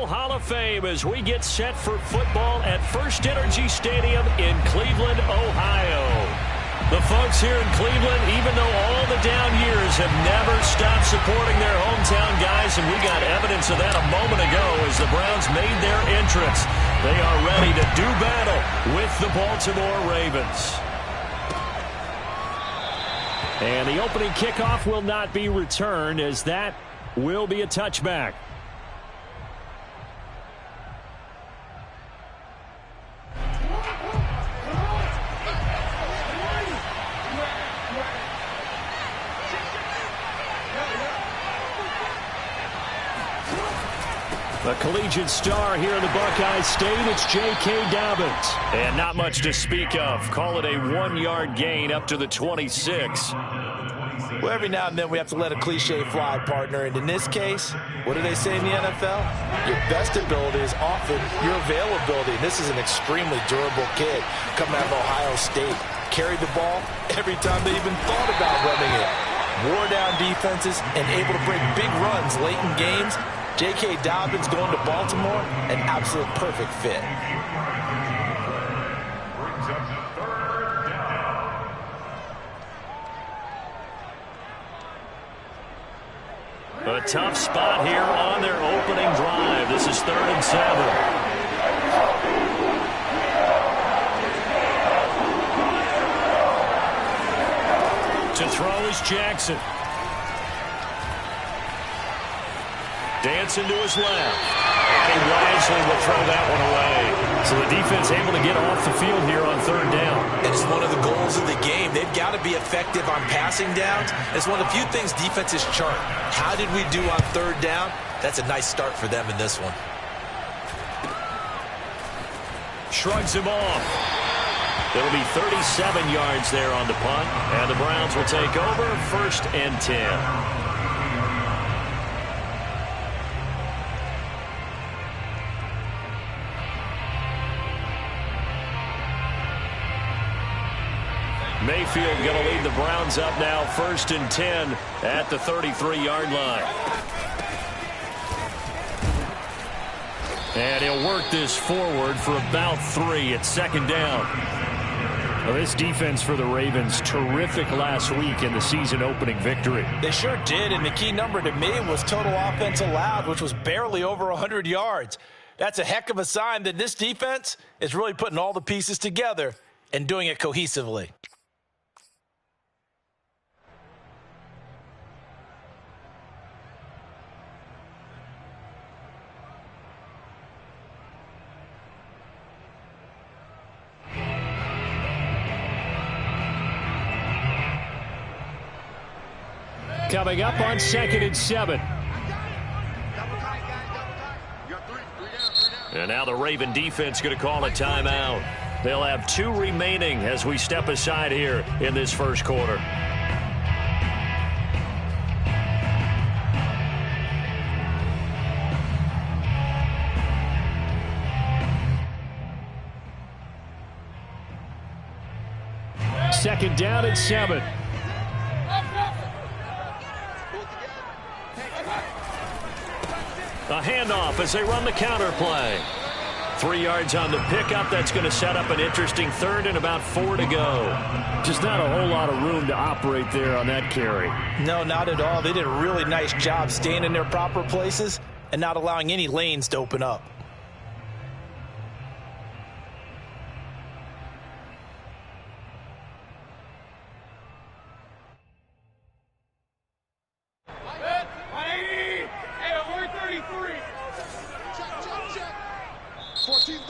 NFL Hall of Fame as we get set for football at First Energy Stadium in Cleveland, Ohio. The folks here in Cleveland, even though all the down years, have never stopped supporting their hometown guys, and we got evidence of that a moment ago as the Browns made their entrance. They are ready to do battle with the Baltimore Ravens. And the opening kickoff will not be returned, as that will be a touchback. A collegiate star here in the Buckeye State, it's J.K. Dobbins. And not much to speak of. Call it a 1-yard gain up to the 26. Well, every now and then we have to let a cliche fly, partner. And in this case, what do they say in the NFL? Your best ability is often your availability. And this is an extremely durable kid coming out of Ohio State. Carried the ball every time they even thought about running it. Wore down defenses and able to break big runs late in games. J.K. Dobbins going to Baltimore, an absolute perfect fit. A tough spot here on their opening drive. This is 3rd and 7. To throw is Jackson. Dancing to his left. And he wisely will throw that one away. So the defense able to get off the field here on 3rd down. And it's one of the goals of the game. They've got to be effective on passing downs. It's one of the few things defenses chart. How did we do on 3rd down? That's a nice start for them in this one. Shrugs him off. It'll be 37 yards there on the punt. And the Browns will take over 1st and 10. Mayfield going to lead the Browns up now 1st and 10 at the 33-yard line. And he'll work this forward for about 3 at 2nd down. Well, this defense for the Ravens, terrific last week in the season opening victory. They sure did, and the key number to me was total offense allowed, which was barely over 100 yards. That's a heck of a sign that this defense is really putting all the pieces together and doing it cohesively. Coming up on 2nd and 7. And now the Raven defense going to call a timeout. They'll have 2 remaining as we step aside here in this first quarter. Second down and 7. A handoff as they run the counter play. 3 yards on the pickup. That's going to set up an interesting 3rd and about 4 to go. Just not a whole lot of room to operate there on that carry. No, not at all. They did a really nice job staying in their proper places and not allowing any lanes to open up.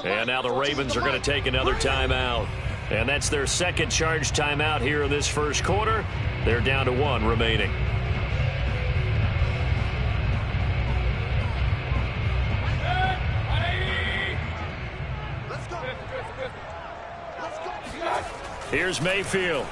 And now the Ravens are going to take another timeout. And that's their second charge timeout here in this first quarter. They're down to 1 remaining. Here's Mayfield.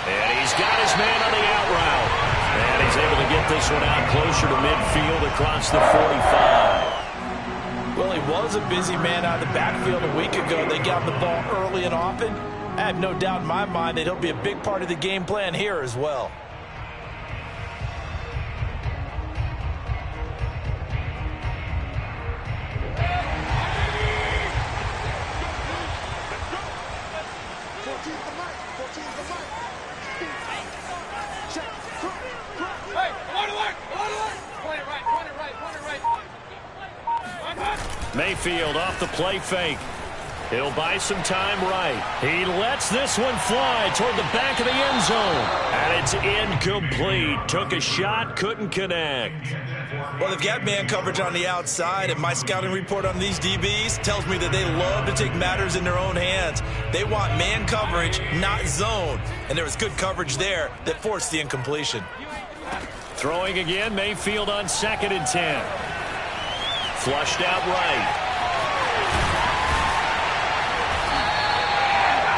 And he's got his man on the out route. And he's able to get this one out closer to midfield across the 45. Well, he was a busy man out of the backfield a week ago. They got the ball early and often. I have no doubt in my mind that he'll be a big part of the game plan here as well. Mayfield off the play fake. He'll buy some time right. He lets this one fly toward the back of the end zone. And it's incomplete. Took a shot, couldn't connect. Well, they've got man coverage on the outside, and my scouting report on these DBs tells me that they love to take matters in their own hands. They want man coverage, not zone. And there was good coverage there that forced the incompletion. Throwing again, Mayfield on 2nd and 10. Flushed out right.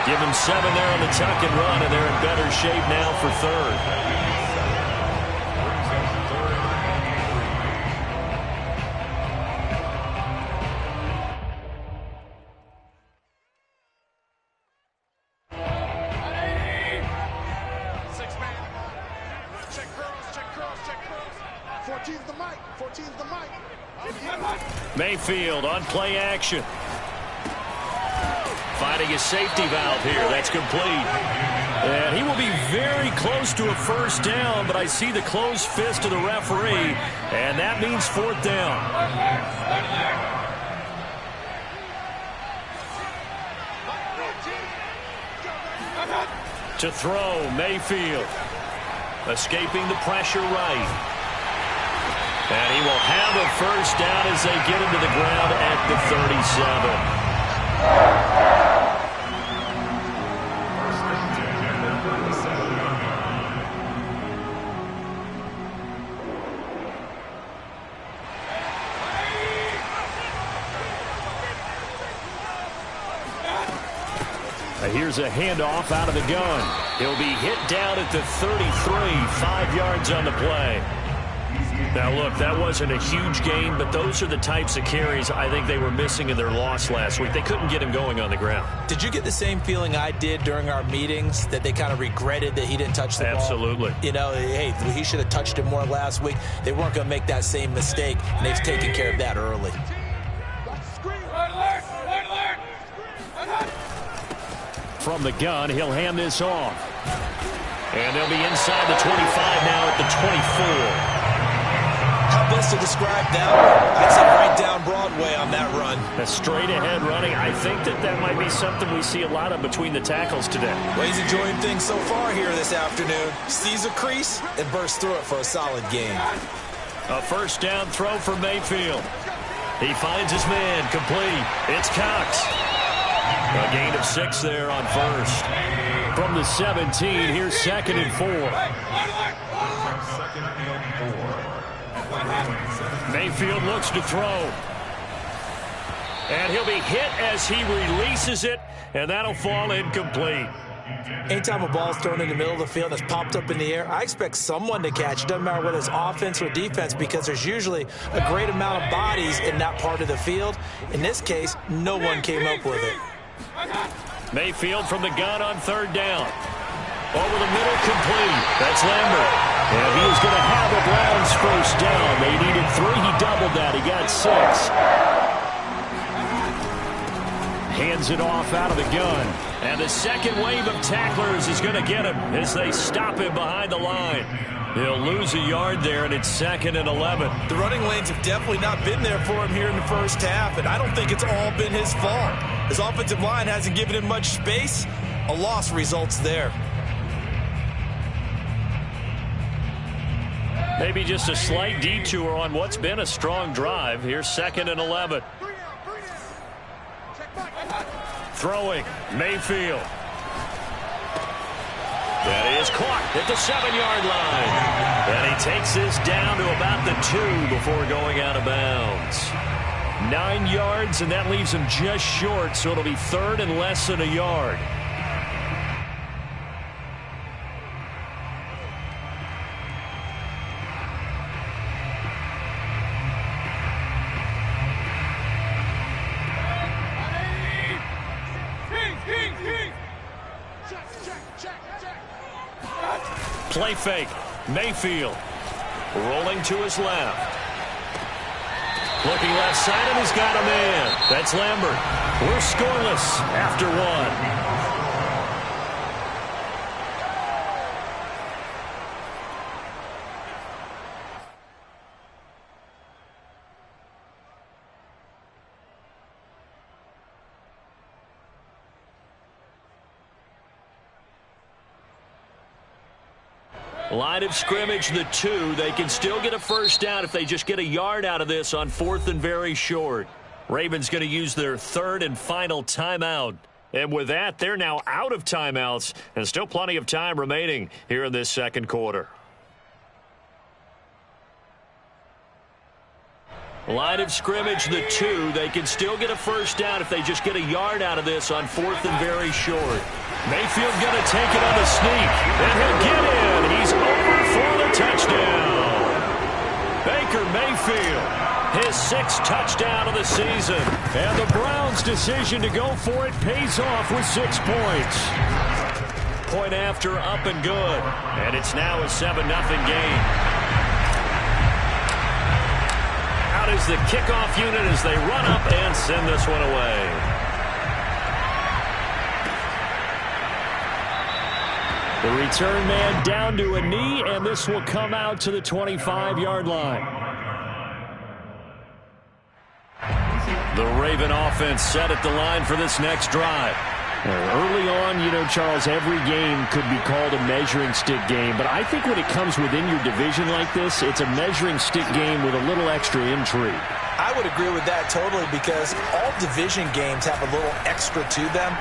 Give him 7 there on the tuck and run, and they're in better shape now for 3rd. Mayfield on play action. Finding a safety valve here. That's complete. And he will be very close to a first down, but I see the closed fist of the referee, and that means 4th down. To throw, Mayfield. Escaping the pressure right. And he will have a first down as they get him to the ground at the 37. Here's a handoff out of the gun. He'll be hit down at the 33, 5 yards on the play. Now, look, that wasn't a huge gain, but those are the types of carries I think they were missing in their loss last week. They couldn't get him going on the ground. Did you get the same feeling I did during our meetings, that they kind of regretted that he didn't touch the ball? Absolutely. You know, hey, he should have touched it more last week. They weren't going to make that same mistake, and they've taken care of that early. From the gun, he'll hand this off. And they'll be inside the 25 now at the 24. How best to describe that one? I'd say right down Broadway on that run. A straight-ahead running. I think that might be something we see a lot of between the tackles today. Well, he's enjoying things so far here this afternoon. Sees a crease and bursts through it for a solid gain. A first down throw for Mayfield. He finds his man, complete. It's Cox. A gain of 6 there on first. From the 17, here's 2nd and 4. Mayfield looks to throw. And he'll be hit as he releases it, and that'll fall incomplete. Anytime a ball's thrown in the middle of the field and it's popped up in the air, I expect someone to catch it. Doesn't matter whether it's offense or defense, because there's usually a great amount of bodies in that part of the field. In this case, no one came up with it. Mayfield from the gun on 3rd down. Over the middle, complete. That's Lambert. And he is going to have a Browns first down. They needed 3. He doubled that. He got 6. Hands it off out of the gun. And the second wave of tacklers is going to get him as they stop him behind the line. He'll lose a yard there, and it's 2nd and 11. The running lanes have definitely not been there for him here in the first half, and I don't think it's all been his fault. His offensive line hasn't given him much space. A loss results there. Maybe just a slight detour on what's been a strong drive. Here's 2nd and 11. Throwing, Mayfield. That is caught at the 7-yard line. And he takes this down to about the 2 before going out of bounds. 9 yards, and that leaves him just short, so it'll be 3rd and less than a yard. Play fake. Mayfield rolling to his left. Looking left side, and he's got a man. That's Lambert. We're scoreless after 1. Line of scrimmage, the 2. They can still get a first down if they just get a yard out of this on 4th and very short. Ravens going to use their 3rd and final timeout. And with that, they're now out of timeouts and still plenty of time remaining here in this second quarter. Line of scrimmage, the 2. They can still get a first down if they just get a yard out of this on 4th and very short. Mayfield going to take it on the sneak, and he'll get in. He's over for the touchdown. Baker Mayfield, his 6th touchdown of the season. And the Browns' decision to go for it pays off with 6 points. Point after, up and good. And it's now a 7-0 game. Out is the kickoff unit as they run up and send this one away. The return man down to a knee, and this will come out to the 25-yard line. The Raven offense set at the line for this next drive. Early on, you know, Charles, every game could be called a measuring stick game, but I think when it comes within your division like this, it's a measuring stick game with a little extra intrigue. I would agree with that totally because all division games have a little extra to them.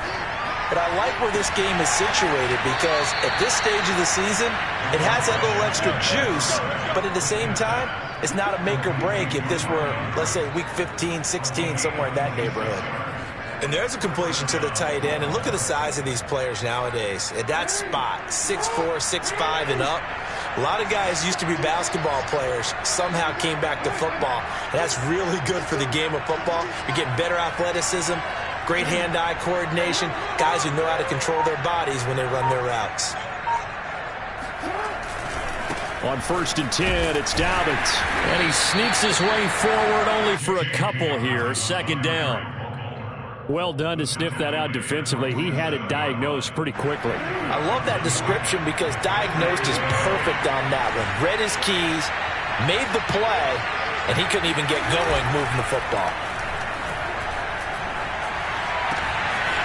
But I like where this game is situated because at this stage of the season, it has that little extra juice, but at the same time, it's not a make or break if this were, let's say, week 15, 16, somewhere in that neighborhood. And there's a completion to the tight end, and look at the size of these players nowadays. At that spot, 6'4", 6'5", and up. A lot of guys used to be basketball players, somehow came back to football. And that's really good for the game of football. You're getting better athleticism, great hand-eye coordination, guys who know how to control their bodies when they run their routes. On 1st and 10, it's Dobbins. And he sneaks his way forward only for a couple here. 2nd down. Well done to sniff that out defensively. He had it diagnosed pretty quickly. I love that description because diagnosed is perfect on that one. Read his keys, made the play, and he couldn't even get going moving the football.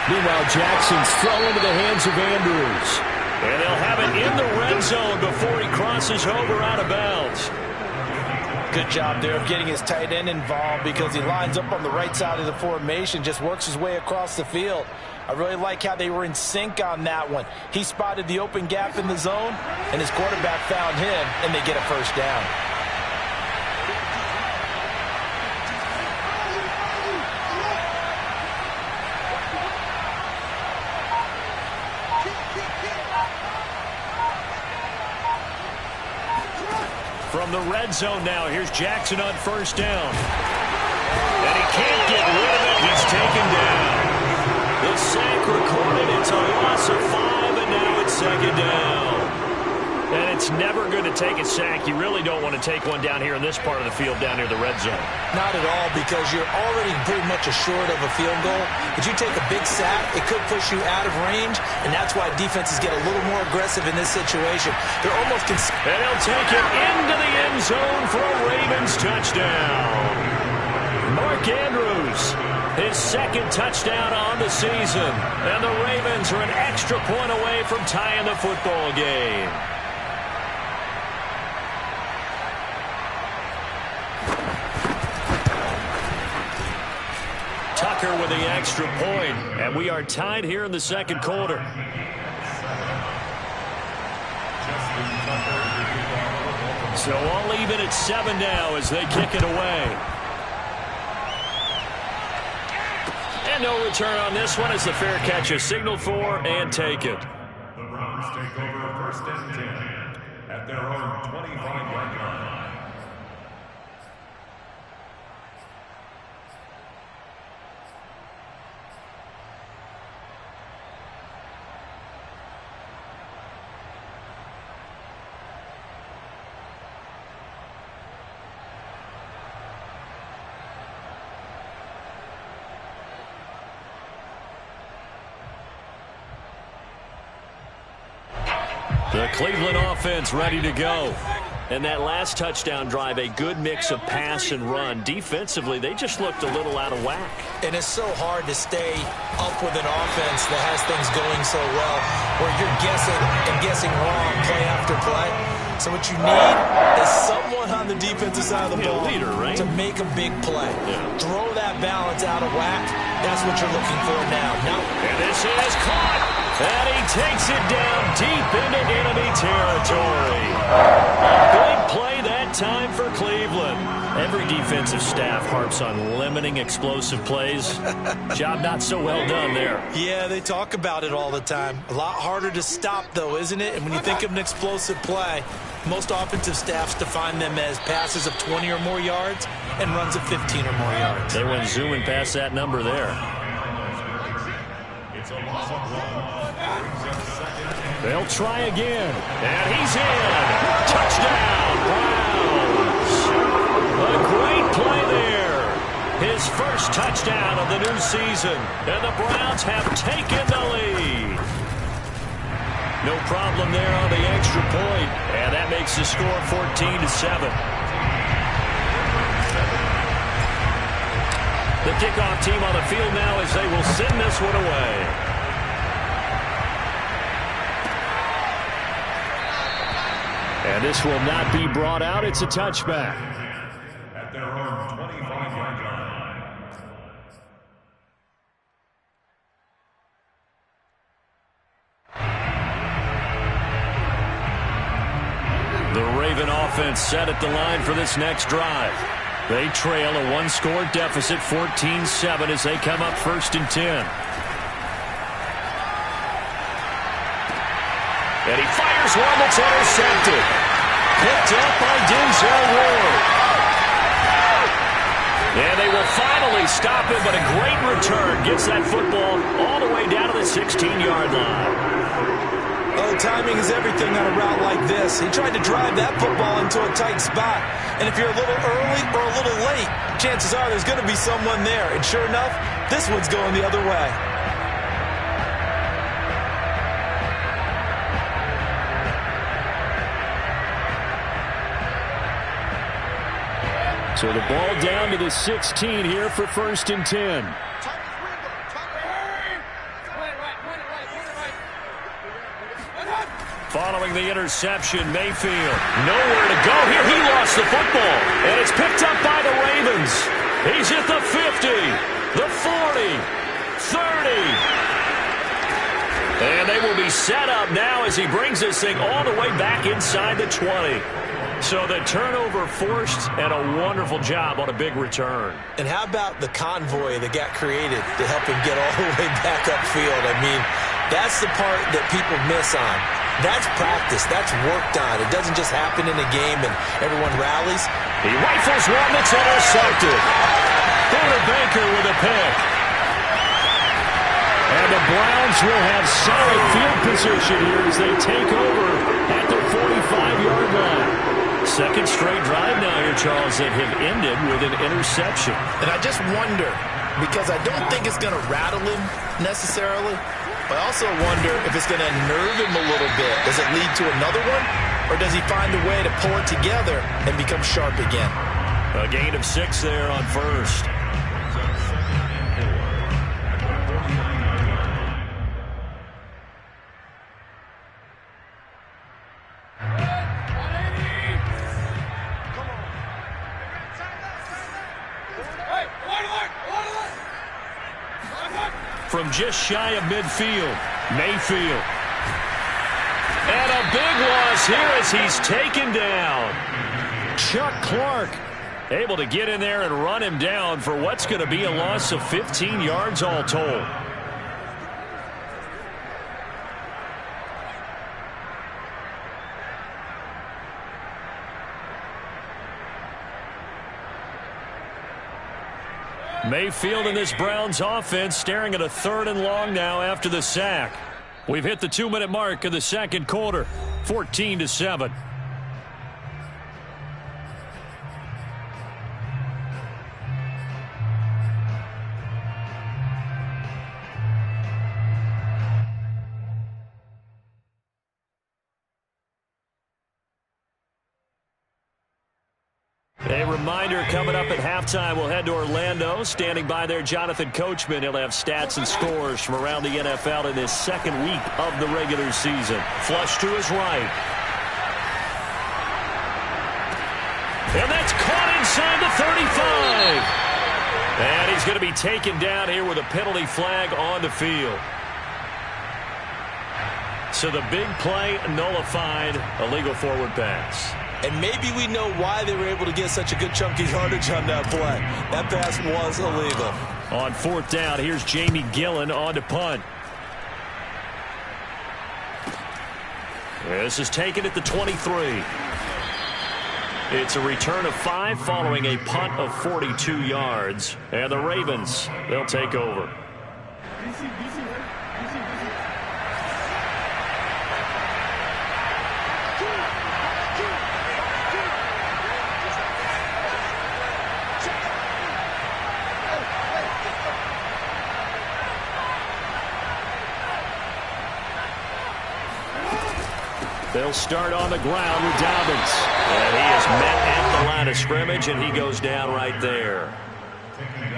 Meanwhile, Jackson's thrown into the hands of Andrews. And they'll have it in the red zone before he crosses over out of bounds. Good job there of getting his tight end involved because he lines up on the right side of the formation, just works his way across the field. I really like how they were in sync on that one. He spotted the open gap in the zone, and his quarterback found him, and they get a first down. From the red zone now, here's Jackson on 1st down. And he can't get rid of it. He's taken down. The sack recorded. It's a loss of 5, and now it's 2nd down. And it's never going to take a sack. You really don't want to take one down here in this part of the field down near the red zone. Not at all, because you're already pretty much assured of a field goal. If you take a big sack, it could push you out of range, and that's why defenses get a little more aggressive in this situation. They're almost... And he'll take it into the end zone for a Ravens touchdown. Mark Andrews, his 2nd touchdown on the season. And the Ravens are an extra point away from tying the football game. Tucker with the extra point, and we are tied here in the 2nd quarter. So all even at 7 now as they kick it away. And no return on this one as the fair catch is signaled for and taken. The Browns take over 1st and 10 at their own 25-yard line. The Cleveland offense ready to go. And that last touchdown drive, a good mix of pass and run. Defensively, they just looked a little out of whack. And it's so hard to stay up with an offense that has things going so well, where you're guessing and guessing wrong play after play. So what you need is someone on the defensive side of the ball leader, right? to make a big play. Throw that balance out of whack. That's what you're looking for now. And this is caught. And he takes it down deep into enemy territory. Big play that time for Cleveland. Every defensive staff harps on limiting explosive plays. Job not so well done there. Yeah, they talk about it all the time. A lot harder to stop, though, isn't it? And when you think of an explosive play, most offensive staffs define them as passes of 20 or more yards and runs of 15 or more yards. They went zooming past that number there. They'll try again. And he's in. Touchdown, Browns. A great play there. His first touchdown of the new season. And the Browns have taken the lead. No problem there on the extra point. And that makes the score 14-7. The kickoff team on the field now as they will send this one away. And this will not be brought out. It's a touchback. At their own 25-yard line. The Raven offense set at the line for this next drive. They trail a one-score deficit, 14-7, as they come up 1st and 10. And he fires one that's intercepted. Picked up by Denzel Ward. And they will finally stop him, but a great return. Gets that football all the way down to the 16-yard line. Oh, timing is everything on a route like this. He tried to drive that football into a tight spot. And if you're a little early or a little late, chances are there's going to be someone there. And sure enough, this one's going the other way. So the ball down to the 16 here for 1st and 10. Following the interception, Mayfield. Nowhere to go here. He lost the football. And it's picked up by the Ravens. He's at the 50, the 40, 30. And they will be set up now as he brings this thing all the way back inside the 20. So the turnover forced, and a wonderful job on a big return. And how about the convoy that got created to help him get all the way back upfield? I mean, that's the part that people miss on. That's practice. That's worked on. It doesn't just happen in a game and everyone rallies. He rifles one that's intercepted. Porter Baker with a pick. And the Browns will have solid field position here as they take over at the 45-yard line. Second straight drive now here, Charles, that have ended with an interception. And I just wonder, because I don't think it's going to rattle him necessarily, but I also wonder if it's going to nerve him a little bit. Does it lead to another one, or does he find a way to pull it together and become sharp again? A gain of 6 there on first. From just shy of midfield, Mayfield. And a big loss here as he's taken down. Chuck Clark able to get in there and run him down for what's going to be a loss of 15 yards all told. Mayfield in this Browns offense staring at a 3rd and long now after the sack. We've hit the 2-minute mark of the second quarter, 14-7. A reminder coming up at halftime, we'll head to Orlando. Standing by there, Jonathan Coachman. He'll have stats and scores from around the NFL in his second week of the regular season. Flush to his right. And that's caught inside the 35. And he's going to be taken down here with a penalty flag on the field. So the big play nullified, a legal forward pass. And maybe we know why they were able to get such a good chunky yardage on that play. That pass was illegal. On fourth down, here's Jamie Gillen on to punt. This is taken at the 23. It's a return of 5 following a punt of 42 yards. And the Ravens, they'll take over. They'll start on the ground with Dobbins. And he is met at the line of scrimmage, and he goes down right there.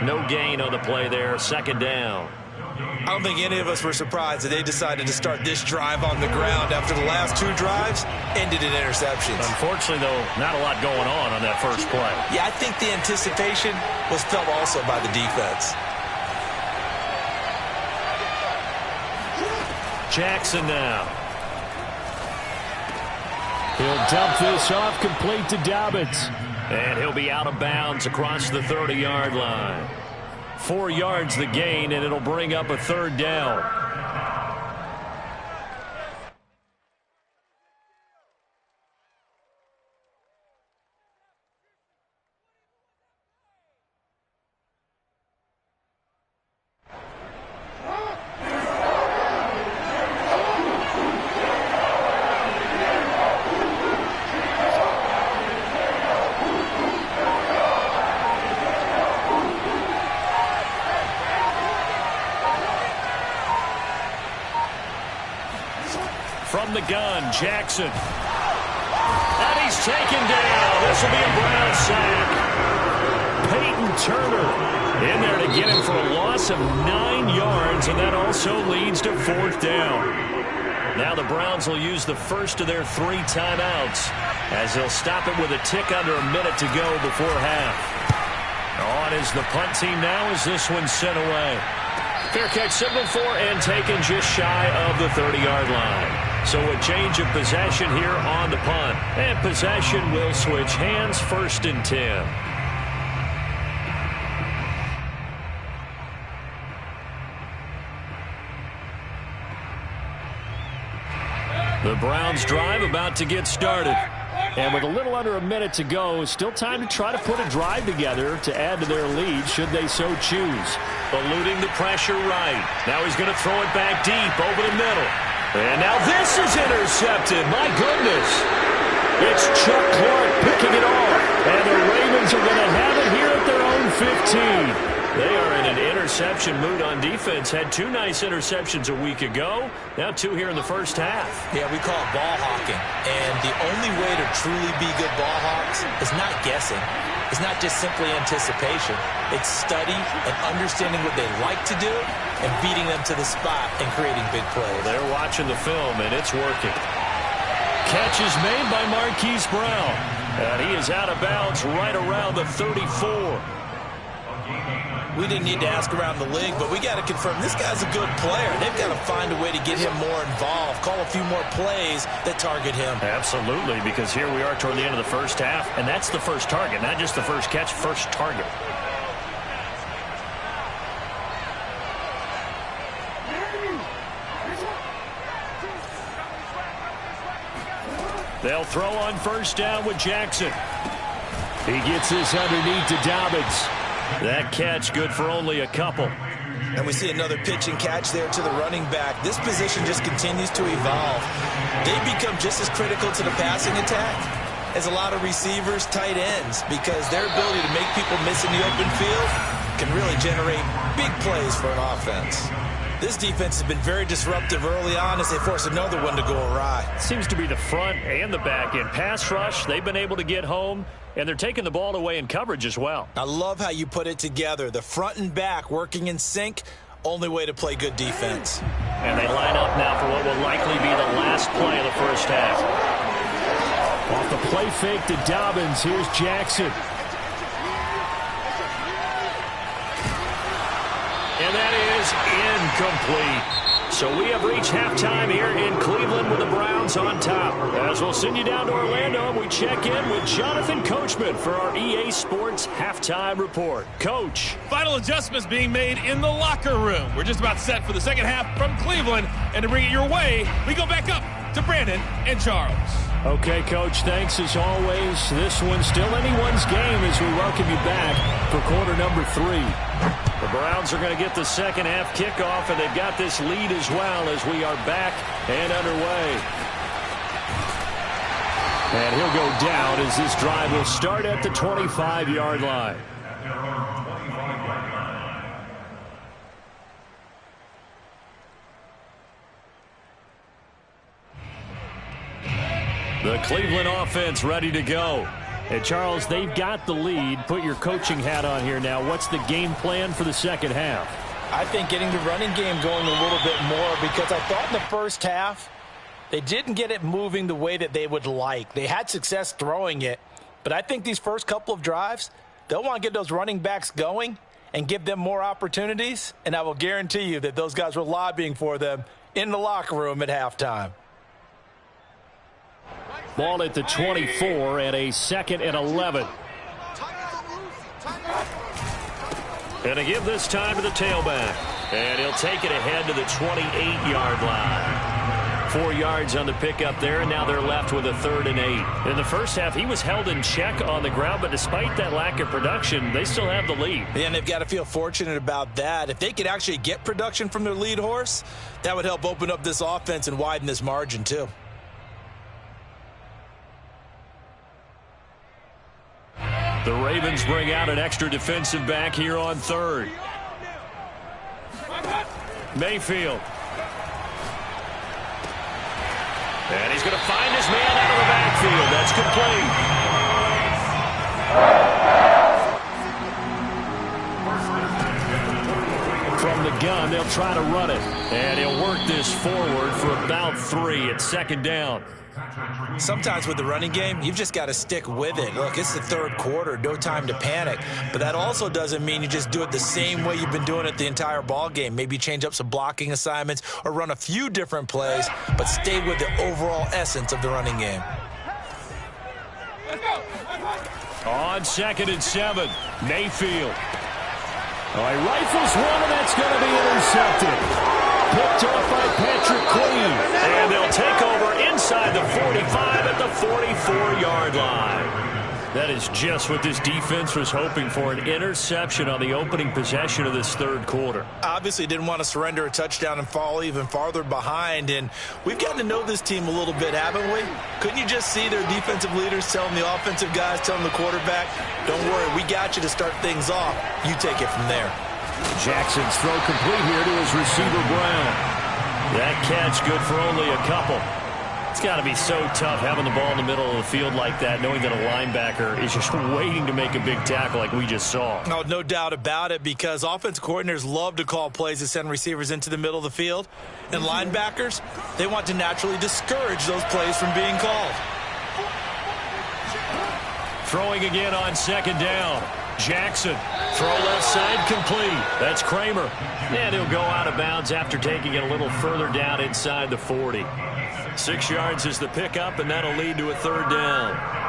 No gain on the play there, second down. I don't think any of us were surprised that they decided to start this drive on the ground after the last 2 drives ended in interceptions. Unfortunately, though, not a lot going on that first play. Yeah, I think the anticipation was felt also by the defense. Jackson now. He'll dump this off complete to Dobbins. And he'll be out of bounds across the 30-yard line. 4 yards the gain, and it'll bring up a third down. From the gun, Jackson. And he's taken down. This will be a Brown sack. Peyton Turner in there to get him for a loss of 9 yards, and that also leads to fourth down. Now the Browns will use the first of their 3 timeouts as they'll stop it with a tick under a minute to go before half. On is the punt team now as this one's sent away. Fair catch signal for and taken just shy of the 30-yard line. So a change of possession here on the punt. And possession will switch hands, 1st and 10. The Browns drive about to get started. And with a little under a minute to go, still time to try to put a drive together to add to their lead should they so choose. Eluding the pressure right. Now he's going to throw it back deep over the middle. And now this is intercepted. My goodness. It's Chuck Clark picking it off. And the Ravens are going to have it here at their own 15. They are in an interception mood on defense. Had 2 nice interceptions a week ago. Now 2 here in the first half. Yeah, we call it ball hawking. And the only way to truly be good ball hawks is not guessing. It's not just simply anticipation. It's study and understanding what they like to do and beating them to the spot and creating big plays. They're watching the film, and it's working. Catch is made by Marquise Brown. And he is out of bounds right around the 34. We didn't need to ask around the league, but we got to confirm this guy's a good player. They've got to find a way to get him more involved, call a few more plays that target him. Absolutely, because here we are toward the end of the first half, and that's the first target, not just the first catch, first target. They'll throw on first down with Jackson. He gets this underneath to Dobbins. That catch good for only a couple. And we see another pitch and catch there to the running back. This position just continues to evolve. They become just as critical to the passing attack as a lot of receivers, tight ends, because their ability to make people miss in the open field can really generate big plays for an offense. This defense has been very disruptive early on as they force another one to go awry. Seems to be the front and the back end. Pass rush, they've been able to get home, and they're taking the ball away in coverage as well. I love how you put it together. The front and back working in sync, only way to play good defense. And they line up now for what will likely be the last play of the first half. Off the play fake to Dobbins, here's Jackson. And that is incomplete. So we have reached halftime here in Cleveland with the Browns on top. As we'll send you down to Orlando, and we check in with Jonathan Coachman for our EA Sports Halftime Report. Coach. Final adjustments being made in the locker room. We're just about set for the second half from Cleveland. And to bring it your way, we go back up to Brandon and Charles. Okay, Coach, thanks as always. This one's still anyone's game as we welcome you back for quarter number 3. The Browns are going to get the second half kickoff, and they've got this lead as well as we are back and underway. And he'll go down as this drive will start at the 25-yard line. The Cleveland offense ready to go. And, Charles, they've got the lead. Put your coaching hat on here now. What's the game plan for the second half? I think getting the running game going a little bit more, because I thought in the first half they didn't get it moving the way that they would like. They had success throwing it, but I think these first couple of drives, they'll want to get those running backs going and give them more opportunities, and I will guarantee you that those guys were lobbying for them in the locker room at halftime. Ball at the 24 and a 2nd and 11. And to give this time to the tailback. And he'll take it ahead to the 28-yard line. 4 yards on the pickup there, and now they're left with a 3rd and 8. In the first half, he was held in check on the ground, but despite that lack of production, they still have the lead. Yeah, and they've got to feel fortunate about that. If they could actually get production from their lead horse, that would help open up this offense and widen this margin too. The Ravens bring out an extra defensive back here on 3rd. Mayfield. And he's going to find his man out of the backfield. That's complete. From the gun, they'll try to run it. And he'll work this forward for about 3 at 2nd down. Sometimes with the running game, you've just got to stick with it. Look, it's the 3rd quarter, no time to panic. But that also doesn't mean you just do it the same way you've been doing it the entire ball game. Maybe change up some blocking assignments or run a few different plays, but stay with the overall essence of the running game. On 2nd and 7, Mayfield. Oh, he rifles one, and that's going to be intercepted. Picked off by Patrick Queen. And they'll take over inside the 45 at the 44-yard line. That is just what this defense was hoping for, an interception on the opening possession of this 3rd quarter. Obviously didn't want to surrender a touchdown and fall even farther behind, and we've gotten to know this team a little bit, haven't we? Couldn't you just see their defensive leaders telling the offensive guys, telling the quarterback, don't worry, we got you to start things off. You take it from there. Jackson's throw complete here to his receiver, Brown. That catch good for only a couple. It's got to be so tough having the ball in the middle of the field like that, knowing that a linebacker is just waiting to make a big tackle like we just saw. Oh, no doubt about it, because offense coordinators love to call plays to send receivers into the middle of the field. And linebackers, they want to naturally discourage those plays from being called. Throwing again on 2nd down. Jackson, throw left side, complete. That's Kramer. And he'll go out of bounds after taking it a little further down inside the 40. 6 yards is the pickup, and that'll lead to a 3rd down.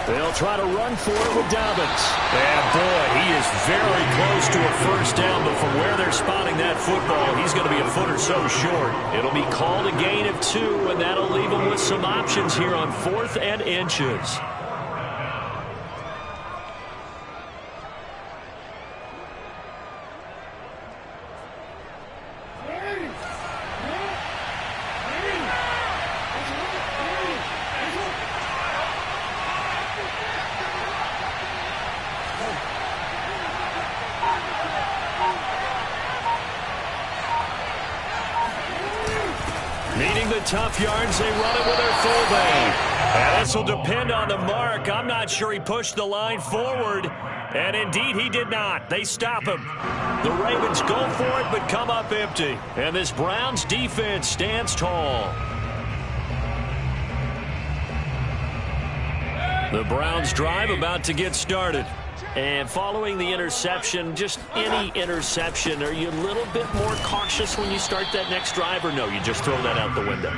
They'll try to run for it with Dobbins. And, boy, he is very close to a first down, but from where they're spotting that football, he's going to be a foot or so short. It'll be called a gain of 2, and that'll leave him with some options here on 4th and inches. Needing the tough yards, they run it with their fullback. And this will depend on the mark. I'm not sure he pushed the line forward. And indeed, he did not. They stop him. The Ravens go for it, but come up empty. And this Browns defense stands tall. The Browns drive about to get started. And following the interception, just any interception, are you a little bit more cautious when you start that next drive, or no, you just throw that out the window?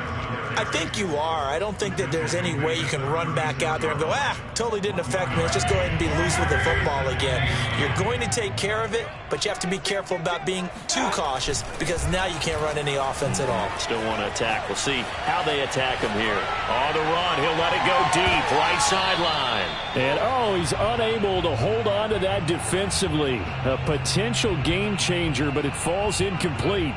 I think you are. I don't think that there's any way you can run back out there and go, totally didn't affect me. Let's just go ahead and be loose with the football again. You're going to take care of it, but you have to be careful about being too cautious because now you can't run any offense at all. Still want to attack. We'll see how they attack him here. On the run, he'll let it go deep, right sideline. And, he's unable to hold on to that defensively. A potential game changer, but it falls incomplete.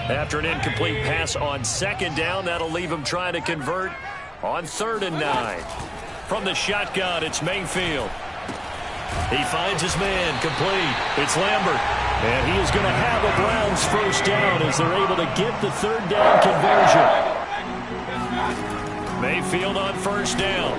After an incomplete pass on second down, that'll leave him trying to convert on 3rd and 9. From the shotgun, it's Mayfield. He finds his man, complete. It's Lambert. And he is going to have a Browns first down as they're able to get the 3rd down conversion. Mayfield on first down.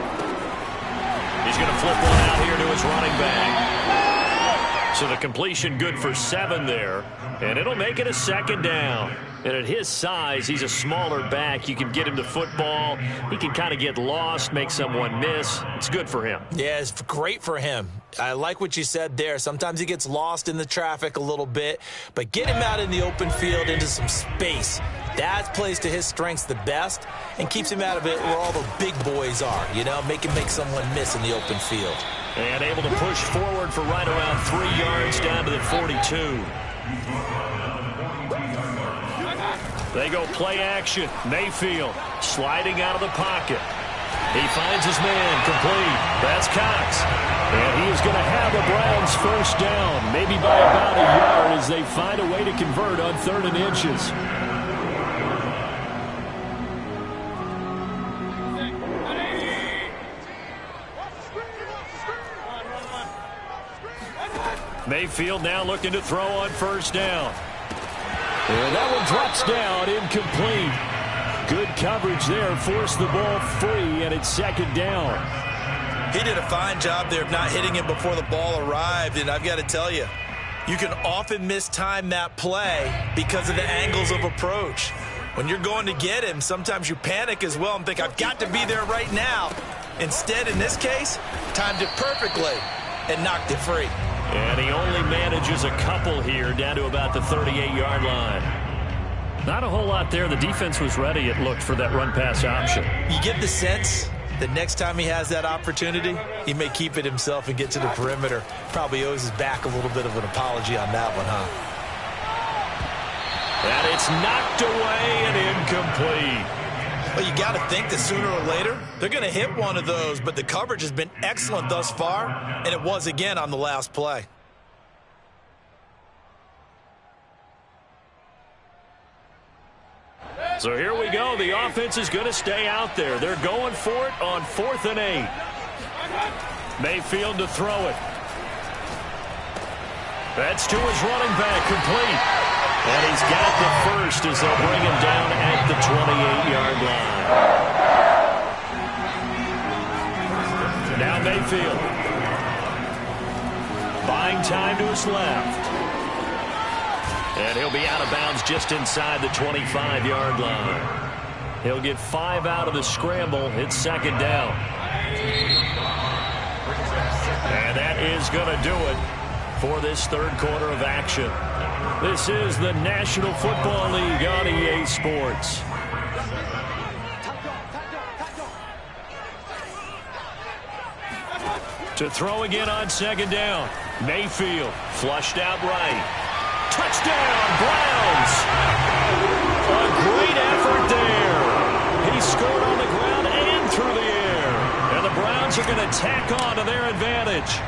He's going to flip one out here to his running back. So the completion good for 7 there. And it'll make it a 2nd down. And at his size, he's a smaller back. You can get him to football. He can kind of get lost, make someone miss. It's good for him. Yeah, it's great for him. I like what you said there. Sometimes he gets lost in the traffic a little bit. But get him out in the open field into some space. That plays to his strengths the best and keeps him out of it where all the big boys are. Make him make someone miss in the open field. And able to push forward for right around 3 yards down to the 42. They go play action. Mayfield sliding out of the pocket. He finds his man, complete. That's Cox. And he is going to have a Browns first down, maybe by about a yard as they find a way to convert on 3rd and inches. Mayfield now looking to throw on first down. And that one drops down, incomplete. Good coverage there, forced the ball free, and it's 2nd down. He did a fine job there of not hitting him before the ball arrived, and I've got to tell you, you can often mistime that play because of the angles of approach. When you're going to get him, sometimes you panic as well and think, I've got to be there right now. Instead, in this case, timed it perfectly and knocked it free. And he only manages a couple here down to about the 38-yard line. Not a whole lot there. The defense was ready, it looked, for that run-pass option. You get the sense that next time he has that opportunity, he may keep it himself and get to the perimeter. Probably owes his back a little bit of an apology on that one, huh? And it's knocked away and incomplete. Well, you got to think that sooner or later, they're going to hit one of those, but the coverage has been excellent thus far, and it was again on the last play. So here we go. The offense is going to stay out there. They're going for it on 4th and 8. Mayfield to throw it. That's to his running back, complete. And he's got the first as they'll bring him down at the 28-yard line. Now Mayfield. Buying time to his left. And he'll be out of bounds just inside the 25-yard line. He'll get 5 out of the scramble. It's 2nd down. And that is going to do it for this 3rd quarter of action. This is the National Football League on EA Sports. To throw again on 2nd down. Mayfield flushed out right. Touchdown, Browns! A great effort there. He scored on the ground and through the air. And the Browns are going to tack on to their advantage.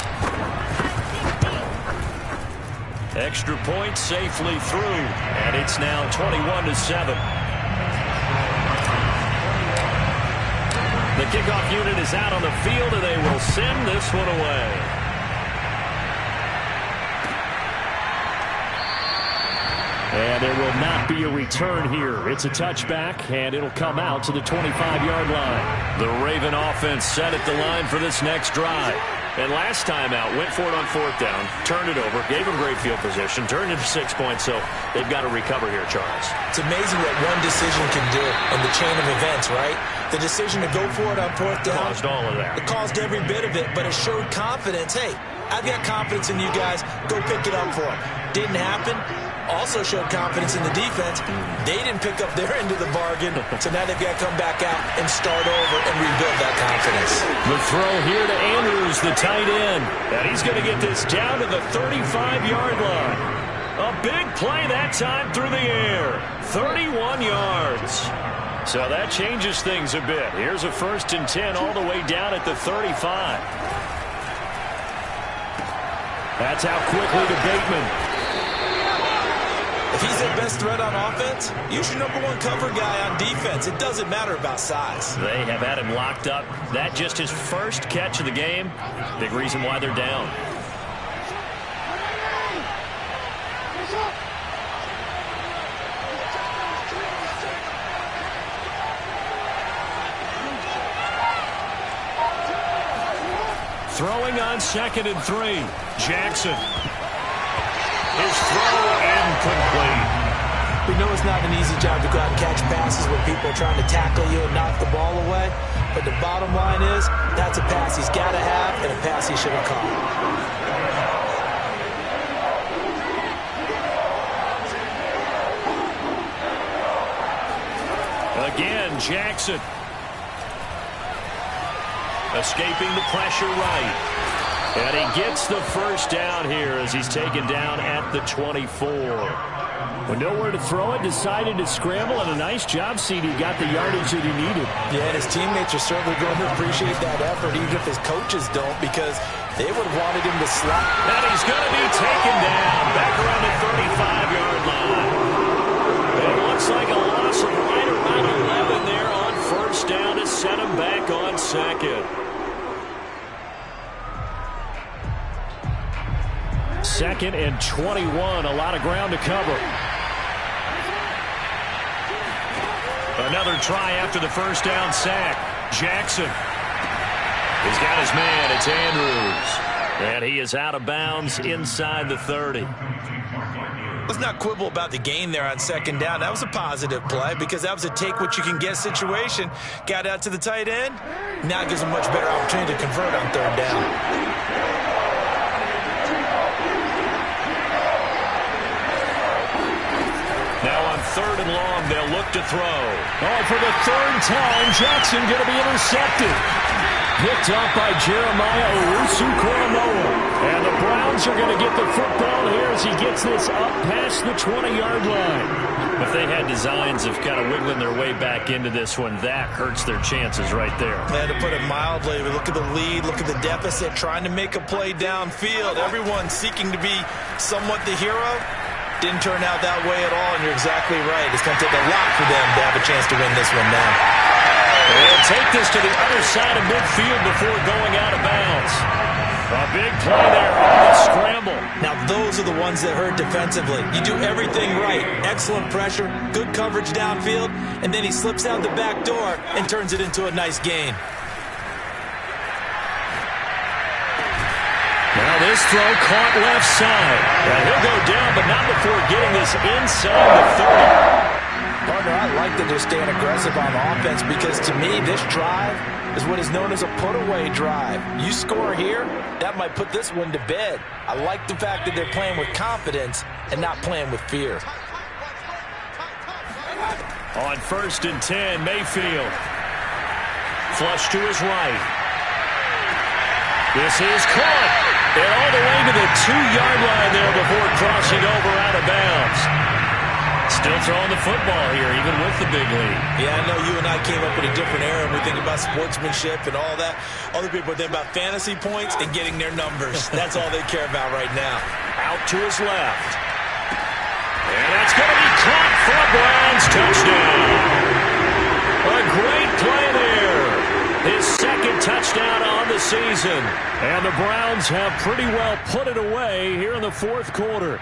Extra point safely through, and it's now 21-7. The kickoff unit is out on the field, and they will send this one away. And there will not be a return here. It's a touchback, and it'll come out to the 25-yard line. The Raven offense set at the line for this next drive. And last time out, went for it on fourth down, turned it over, gave them great field position, turned it to 6 points, so they've got to recover here, Charles. It's amazing what one decision can do in the chain of events, right? The decision to go for it on fourth down. Caused all of that. It caused every bit of it, but it showed confidence. Hey, I've got confidence in you guys. Go pick it up for them. Didn't happen. Also showed confidence in the defense. They didn't pick up their end of the bargain, so now they've got to come back out and start over and rebuild that confidence. The throw here to Andrews, the tight end. And he's going to get this down to the 35-yard line. A big play that time through the air. 31 yards. So that changes things a bit. Here's a 1st and 10 all the way down at the 35. That's out quickly to Bateman. If he's their best threat on offense, use your #1 cover guy on defense. It doesn't matter about size. They have had him locked up. That just his first catch of the game. Big reason why they're down. Throwing on 2nd and 3. Jackson. His throw incomplete. We know it's not an easy job to go out and catch passes when people are trying to tackle you and knock the ball away. But the bottom line is, that's a pass he's got to have and a pass he should have caught. Again, Jackson. Escaping the pressure right. And he gets the first down here as he's taken down at the 24. With nowhere to throw it, decided to scramble, and a nice job, CD. Got the yardage that he needed. Yeah, and his teammates are certainly going to appreciate that effort, even if his coaches don't, because they would have wanted him to slap. And he's going to be taken down back around the 35-yard line. It looks like a loss of right around 11 there on 1st down to set him back on 2nd. 2nd and 21, a lot of ground to cover. Another try after the 1st down sack. Jackson. He's got his man. It's Andrews. And he is out of bounds inside the 30. Let's not quibble about the gain there on 2nd down. That was a positive play because that was a take-what-you-can-get situation. Got out to the tight end. Now it gives him a much better opportunity to convert on 3rd down. Now on 3rd and long, they'll look to throw. Oh, for the 3rd time, Jackson going to be intercepted. Picked up by Jeremiah Owusu-Koramoah. And the Browns are going to get the football here as he gets this up past the 20-yard line. If they had designs of kind of wiggling their way back into this one, that hurts their chances right there. Man, to put it mildly, look at the lead, look at the deficit, trying to make a play downfield. Everyone seeking to be somewhat the hero. Didn't turn out that way at all, and you're exactly right. It's going to take a lot for them to have a chance to win this one now. They'll take this to the other side of midfield before going out of bounds. A big play there on the scramble. Now, those are the ones that hurt defensively. You do everything right. Excellent pressure, good coverage downfield, and then he slips out the back door and turns it into a nice gain. Now this throw caught left side. And he'll go down, but not before getting this inside the 30. Partner, I like that they're staying aggressive on offense because to me, this drive is what is known as a put-away drive. You score here, that might put this one to bed. I like the fact that they're playing with confidence and not playing with fear. On 1st and 10, Mayfield. Flush to his right. This is caught. And all the way to the 2-yard line there before crossing over out of bounds. Still throwing the football here, even with the big lead. Yeah, I know you and I came up in a different era. We think about sportsmanship and all that. Other people think about fantasy points and getting their numbers. That's all they care about right now. Out to his left. And that's going to be caught for a Browns touchdown. A great play there. His season. And the Browns have pretty well put it away here in the fourth quarter.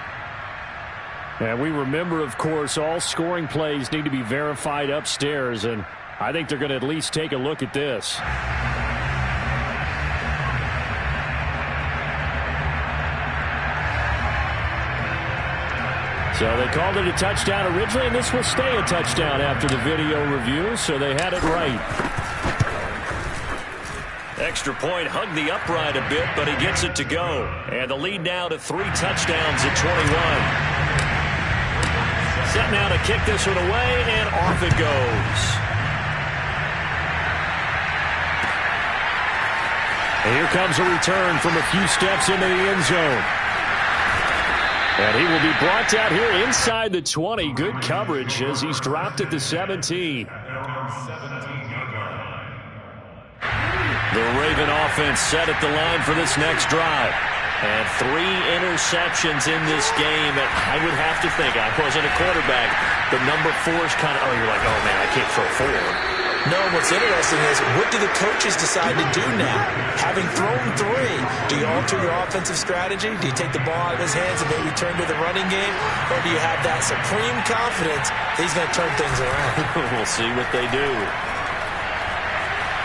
And we remember, of course, all scoring plays need to be verified upstairs, and I think they're going to at least take a look at this. So they called it a touchdown originally, and this will stay a touchdown after the video review, so they had it right. Extra point hugged the upright a bit, but he gets it to go. And the lead now to 3 touchdowns at 21. Set now to kick this one away, and off it goes. And here comes a return from a few steps into the end zone. And he will be brought down here inside the 20. Good coverage as he's dropped at the 17. The Raven offense set at the line for this next drive. And 3 interceptions in this game. And I would have to think, I wasn't a quarterback, the number 4 is kind of, you're like, oh, man, I can't throw 4. No, what's interesting is, what do the coaches decide to do now? Having thrown 3, do you alter your offensive strategy? Do you take the ball out of his hands and maybe turn to the running game? Or do you have that supreme confidence that he's going to turn things around? We'll see what they do.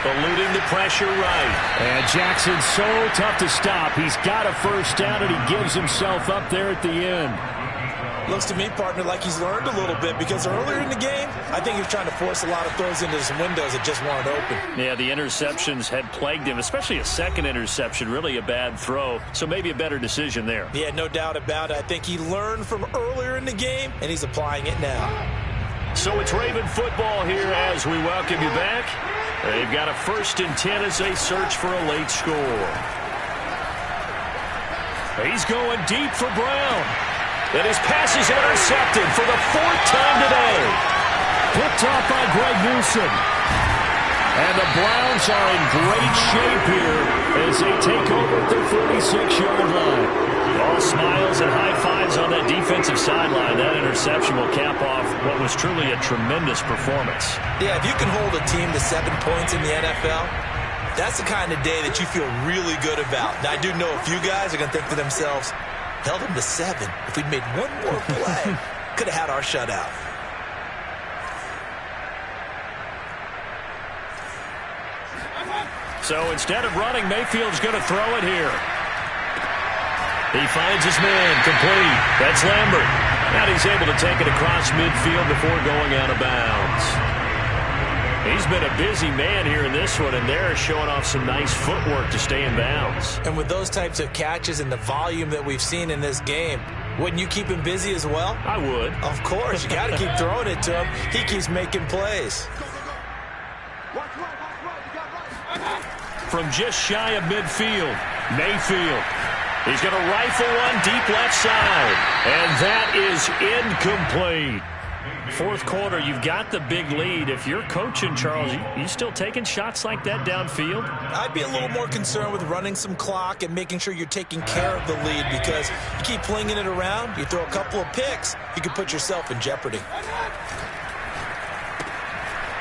Eluding the pressure right. And Jackson's so tough to stop. He's got a first down, and he gives himself up there at the end. Looks to me, partner, like he's learned a little bit, because earlier in the game, I think he was trying to force a lot of throws into some windows that just weren't open. Yeah, the interceptions had plagued him, especially a second interception, really a bad throw. So maybe a better decision there. Yeah, no doubt about it. I think he learned from earlier in the game, and he's applying it now. So it's Raven football here as we welcome you back. They've got a 1st and 10 as they search for a late score. He's going deep for Brown. And his pass is intercepted for the 4th time today. Picked off by Greg Newsom. And the Browns are in great shape here as they take over at their 46-yard line. All smiles and high fives on that defensive sideline. That interception will cap off what was truly a tremendous performance. Yeah, if you can hold a team to 7 points in the NFL, that's the kind of day that you feel really good about. Now, I do know a few guys are going to think to themselves, held them to 7. If we'd made one more play, could have had our shutout. So instead of running, Mayfield's going to throw it here. He finds his man, complete. That's Lambert. And he's able to take it across midfield before going out of bounds. He's been a busy man here in this one, and they're showing off some nice footwork to stay in bounds. And with those types of catches and the volume that we've seen in this game, wouldn't you keep him busy as well? I would. Of course. You got to keep throwing it to him. He keeps making plays. From just shy of midfield, Mayfield. He's going to rifle one deep left side. And that is incomplete. 4th quarter, you've got the big lead. If you're coaching, Charles, you still taking shots like that downfield? I'd be a little more concerned with running some clock and making sure you're taking care of the lead, because you keep flinging it around, you throw a couple of picks, you can put yourself in jeopardy.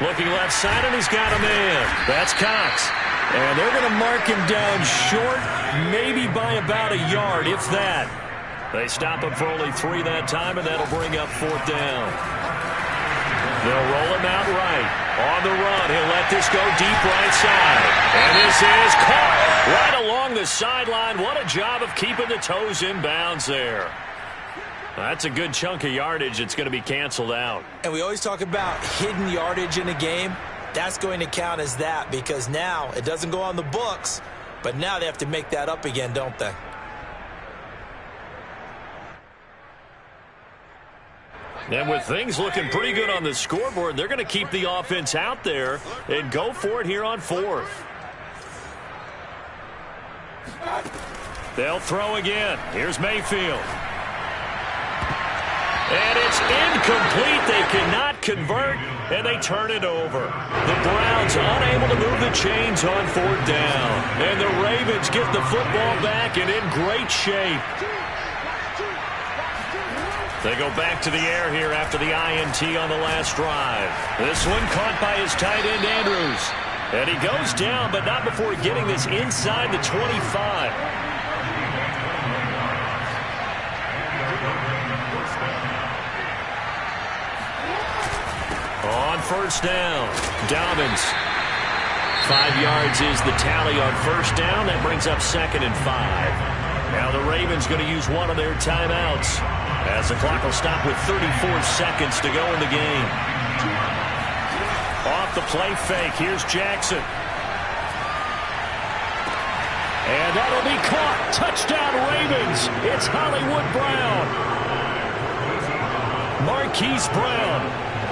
Looking left side, and he's got a man. That's Cox. And they're going to mark him down short, maybe by about a yard, if that. They stop him for only 3 that time, and that'll bring up 4th down. They'll roll him out right. On the run, he'll let this go deep right side. And this is caught right along the sideline. What a job of keeping the toes in bounds there. That's a good chunk of yardage. It's going to be canceled out. And we always talk about hidden yardage in a game. That's going to count as that, because now it doesn't go on the books, but now they have to make that up again, don't they? And with things looking pretty good on the scoreboard, they're going to keep the offense out there and go for it here on 4th. They'll throw again. Here's Mayfield. And it's incomplete. They cannot convert, and they turn it over. The Browns unable to move the chains on 4th down. And the Ravens get the football back and in great shape. They go back to the air here after the INT on the last drive. This one caught by his tight end, Andrews. And he goes down, but not before getting this inside the 25. On first down, Dobbins. 5 yards is the tally on first down. That brings up 2nd and 5. Now the Ravens going to use one of their timeouts as the clock will stop with 34 seconds to go in the game. Off the play fake, here's Jackson. And that'll be caught. Touchdown Ravens. It's Hollywood Brown. Marquise Brown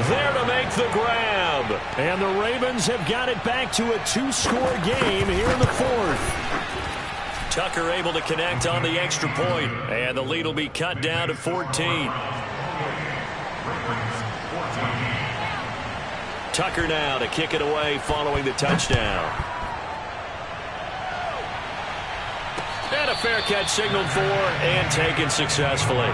there to make the grab. And the Ravens have got it back to a 2-score game here in the 4th. Tucker able to connect on the extra point. And the lead will be cut down to 14. Tucker now to kick it away following the touchdown. And a fair catch signaled for and taken successfully.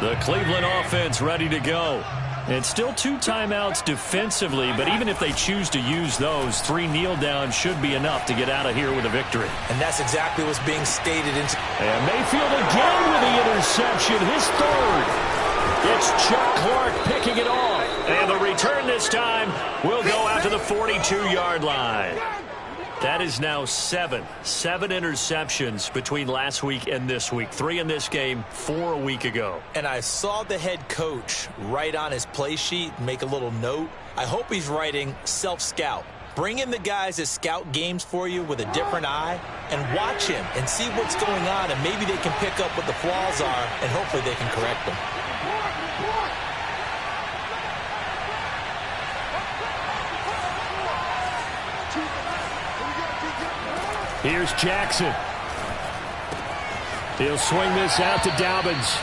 The Cleveland offense ready to go. It's still 2 timeouts defensively, but even if they choose to use those, 3 kneel downs should be enough to get out of here with a victory. And that's exactly what's being stated. And Mayfield again with the interception, his 3rd. It's Chuck Clark picking it off. And the return this time will go out to the 42-yard line. That is now 7 interceptions between last week and this week. 3 in this game, 4 a week ago. And I saw the head coach write on his play sheet, make a little note. I hope he's writing self-scout. Bring in the guys that scout games for you with a different eye and watch him and see what's going on, and maybe they can pick up what the flaws are, and hopefully they can correct them. Here's Jackson. He'll swing this out to Dobbins.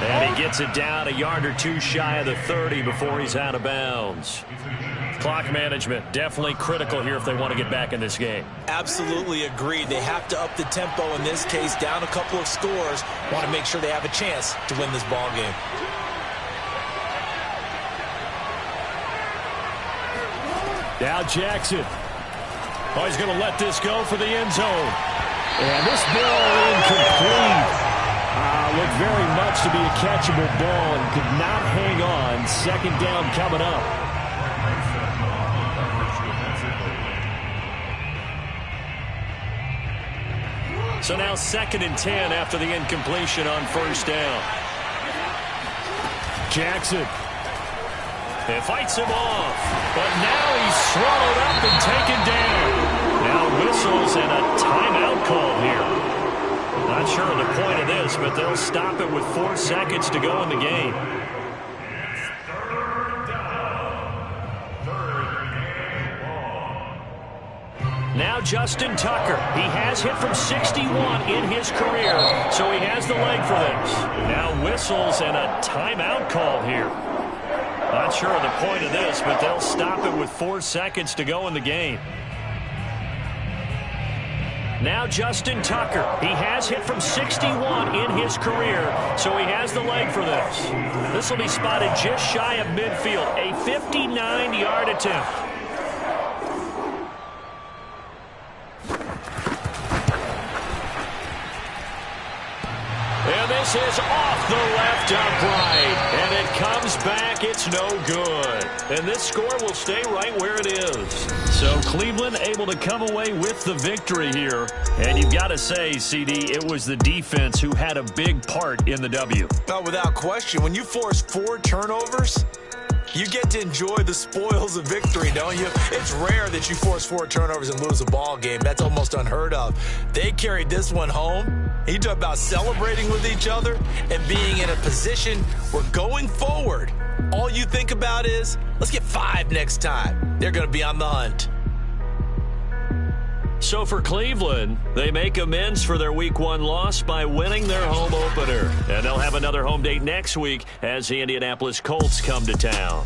And he gets it down a yard or 2 shy of the 30 before he's out of bounds. Clock management definitely critical here if they want to get back in this game. Absolutely agreed. They have to up the tempo in this case, down a couple of scores. Want to make sure they have a chance to win this ball game. Now Jackson. Oh, he's going to let this go for the end zone. And this ball incomplete. Looked very much to be a catchable ball and could not hang on. 2nd down coming up. So now 2nd and 10 after the incompletion on first down. Jackson. It fights him off, but now he's swallowed up and taken down. Now whistles and a timeout call here. Not sure of the point of this, but they'll stop it with 4 seconds to go in the game. Now Justin Tucker. He has hit from 61 in his career, so he has the leg for this. Now whistles and a timeout call here. Not sure of the point of this, but they'll stop it with 4 seconds to go in the game. Now Justin Tucker. He has hit from 61 in his career, so he has the leg for this. This will be spotted just shy of midfield, a 59-yard attempt. And this is off the left upright, and it comes back. It's no good. And this score will stay right where it is. So Cleveland able to come away with the victory here. And you've got to say, CD, it was the defense who had a big part in the W. Oh, without question. When you force 4 turnovers, you get to enjoy the spoils of victory, don't you? It's rare that you force 4 turnovers and lose a ball game. That's almost unheard of. They carried this one home. You talk about celebrating with each other and being in a position where going forward, all you think about is, let's get 5 next time. They're going to be on the hunt. So for Cleveland, they make amends for their Week 1 loss by winning their home opener. And they'll have another home date next week as the Indianapolis Colts come to town.